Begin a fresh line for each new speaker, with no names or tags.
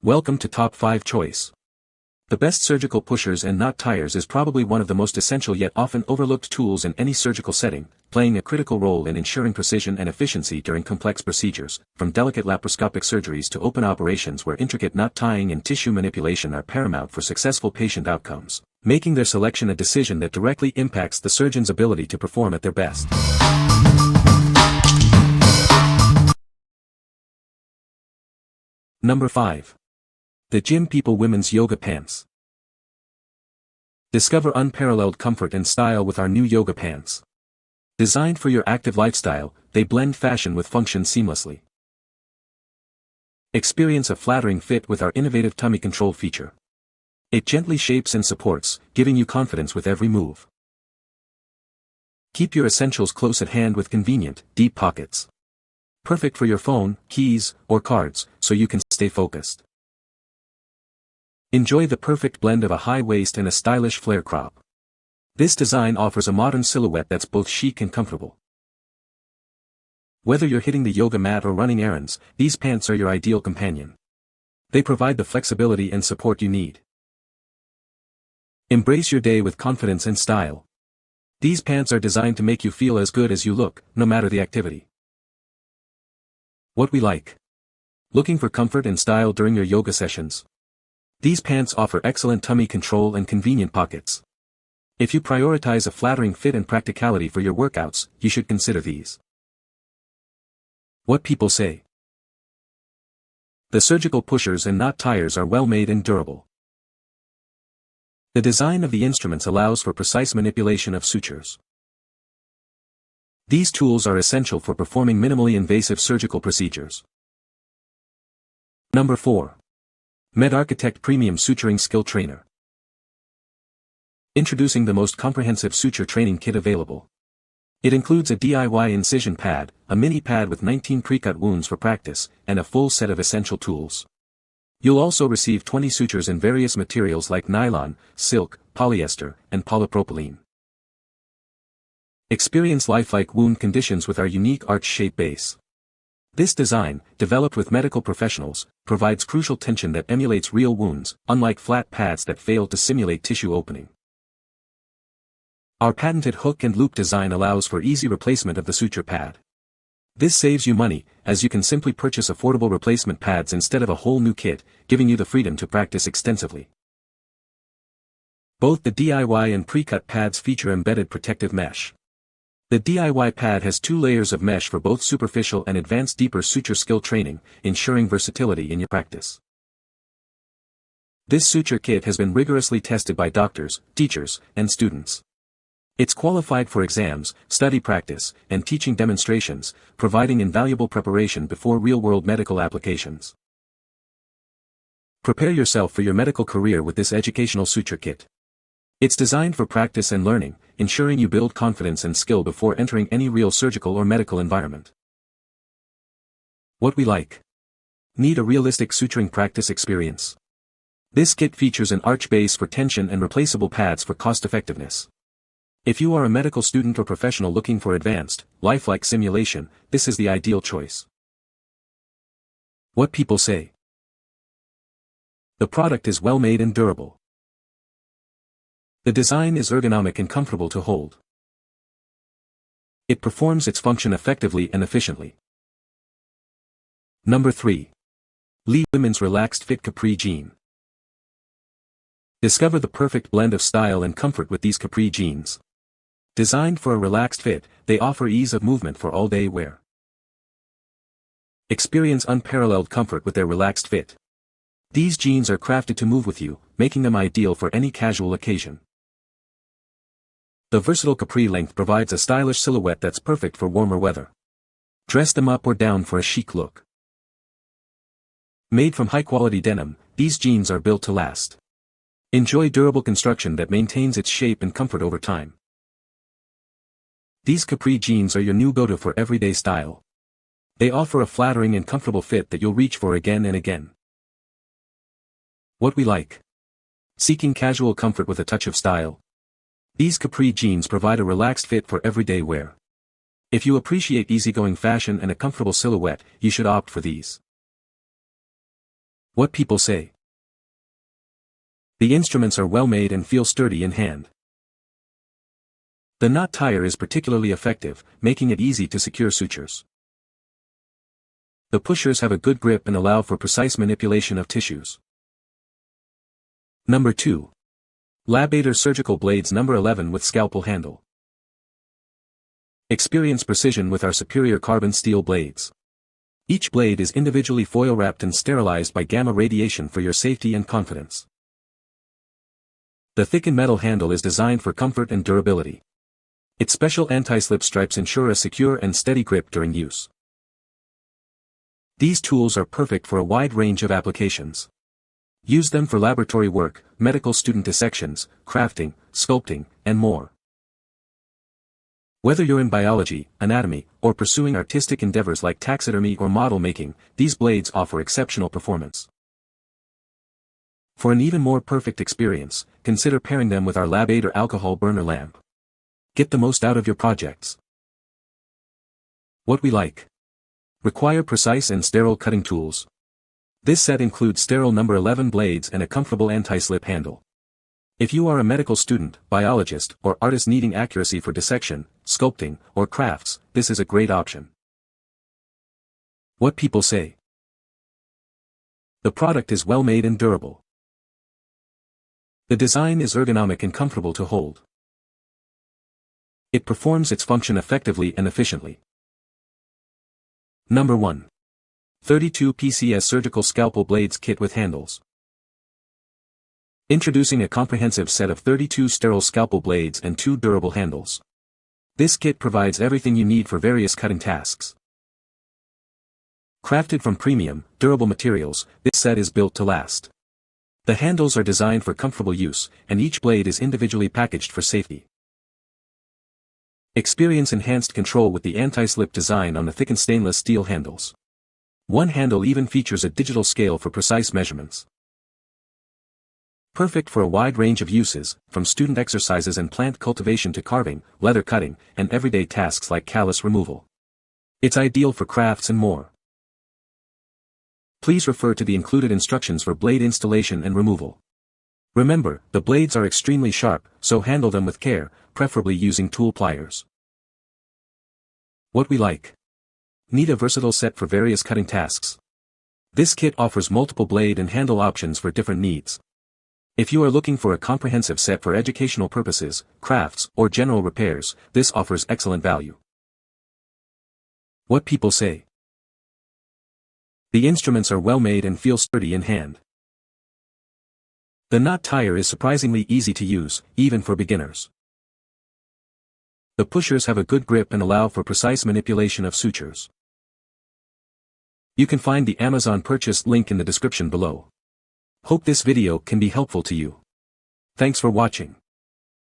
Welcome to Top 5 Choice. The best surgical pushers and knot tyers is probably one of the most essential yet often overlooked tools in any surgical setting, playing a critical role in ensuring precision and efficiency during complex procedures, from delicate laparoscopic surgeries to open operations where intricate knot tying and tissue manipulation are paramount for successful patient outcomes, making their selection a decision that directly impacts the surgeon's ability to perform at their best. Number 5. The Gym People Women's Yoga Pants. Discover unparalleled comfort and style with our new yoga pants. Designed for your active lifestyle, they blend fashion with function seamlessly. Experience a flattering fit with our innovative tummy control feature. It gently shapes and supports, giving you confidence with every move. Keep your essentials close at hand with convenient, deep pockets. Perfect for your phone, keys, or cards, so you can stay focused. Enjoy the perfect blend of a high waist and a stylish flare crop. This design offers a modern silhouette that's both chic and comfortable. Whether you're hitting the yoga mat or running errands, these pants are your ideal companion. They provide the flexibility and support you need. Embrace your day with confidence and style. These pants are designed to make you feel as good as you look, no matter the activity. What we like. Looking for comfort and style during your yoga sessions? These pants offer excellent tummy control and convenient pockets. If you prioritize a flattering fit and practicality for your workouts, you should consider these. What people say. The surgical pushers and knot tyers are well made and durable. The design of the instruments allows for precise manipulation of sutures. These tools are essential for performing minimally invasive surgical procedures. Number 4. Medarchitect Premium Suturing Skill Trainer. Introducing the most comprehensive suture training kit available. It includes a DIY incision pad, a mini pad with 19 pre-cut wounds for practice, and a full set of essential tools. You'll also receive 20 sutures in various materials like nylon, silk, polyester, and polypropylene. Experience lifelike wound conditions with our unique arch-shaped base. This design, developed with medical professionals, provides crucial tension that emulates real wounds, unlike flat pads that fail to simulate tissue opening. Our patented hook and loop design allows for easy replacement of the suture pad. This saves you money, as you can simply purchase affordable replacement pads instead of a whole new kit, giving you the freedom to practice extensively. Both the DIY and pre-cut pads feature embedded protective mesh. The DIY pad has 2 layers of mesh for both superficial and advanced deeper suture skill training, ensuring versatility in your practice. This suture kit has been rigorously tested by doctors, teachers, and students. It's qualified for exams, study practice, and teaching demonstrations, providing invaluable preparation before real-world medical applications. Prepare yourself for your medical career with this educational suture kit. It's designed for practice and learning, ensuring you build confidence and skill before entering any real surgical or medical environment. What we like. Need a realistic suturing practice experience? This kit features an arch base for tension and replaceable pads for cost-effectiveness. If you are a medical student or professional looking for advanced, lifelike simulation, this is the ideal choice. What people say. The product is well made and durable. The design is ergonomic and comfortable to hold. It performs its function effectively and efficiently. Number 3. Lee Women's Relaxed Fit Capri Jean. Discover the perfect blend of style and comfort with these Capri jeans. Designed for a relaxed fit, they offer ease of movement for all-day wear. Experience unparalleled comfort with their relaxed fit. These jeans are crafted to move with you, making them ideal for any casual occasion. The versatile capri length provides a stylish silhouette that's perfect for warmer weather. Dress them up or down for a chic look. Made from high-quality denim, these jeans are built to last. Enjoy durable construction that maintains its shape and comfort over time. These capri jeans are your new go-to for everyday style. They offer a flattering and comfortable fit that you'll reach for again and again. What we like. Seeking casual comfort with a touch of style? These capri jeans provide a relaxed fit for everyday wear. If you appreciate easygoing fashion and a comfortable silhouette, you should opt for these. What people say. The instruments are well made and feel sturdy in hand. The knot tyer is particularly effective, making it easy to secure sutures. The pushers have a good grip and allow for precise manipulation of tissues. Number 2. LabAider Surgical Blades No. 11 with Scalpel Handle. Experience precision with our superior carbon steel blades. Each blade is individually foil wrapped and sterilized by gamma radiation for your safety and confidence. The thickened metal handle is designed for comfort and durability. Its special anti-slip stripes ensure a secure and steady grip during use. These tools are perfect for a wide range of applications. Use them for laboratory work, medical student dissections, crafting, sculpting, and more. Whether you're in biology, anatomy, or pursuing artistic endeavors like taxidermy or model making, these blades offer exceptional performance. For an even more perfect experience, consider pairing them with our LabAider alcohol burner lamp. Get the most out of your projects. What we like. Require precise and sterile cutting tools. This set includes sterile No. 11 blades and a comfortable anti-slip handle. If you are a medical student, biologist, or artist needing accuracy for dissection, sculpting, or crafts, this is a great option. What people say. The product is well made and durable. The design is ergonomic and comfortable to hold. It performs its function effectively and efficiently. Number 1. 32 PCS Surgical Scalpel Blades Kit with Handles. Introducing a comprehensive set of 32 sterile scalpel blades and 2 durable handles. This kit provides everything you need for various cutting tasks. Crafted from premium, durable materials, this set is built to last. The handles are designed for comfortable use, and each blade is individually packaged for safety. Experience enhanced control with the anti-slip design on the thickened stainless steel handles. One handle even features a digital scale for precise measurements. Perfect for a wide range of uses, from student exercises and plant cultivation to carving, leather cutting, and everyday tasks like callus removal. It's ideal for crafts and more. Please refer to the included instructions for blade installation and removal. Remember, the blades are extremely sharp, so handle them with care, preferably using tool pliers. What we like. Need a versatile set for various cutting tasks. This kit offers multiple blade and handle options for different needs. If you are looking for a comprehensive set for educational purposes, crafts, or general repairs, this offers excellent value. What people say. The instruments are well made and feel sturdy in hand. The knot tyer is surprisingly easy to use, even for beginners. The pushers have a good grip and allow for precise manipulation of sutures. You can find the Amazon purchase link in the description below. Hope this video can be helpful to you. Thanks for watching.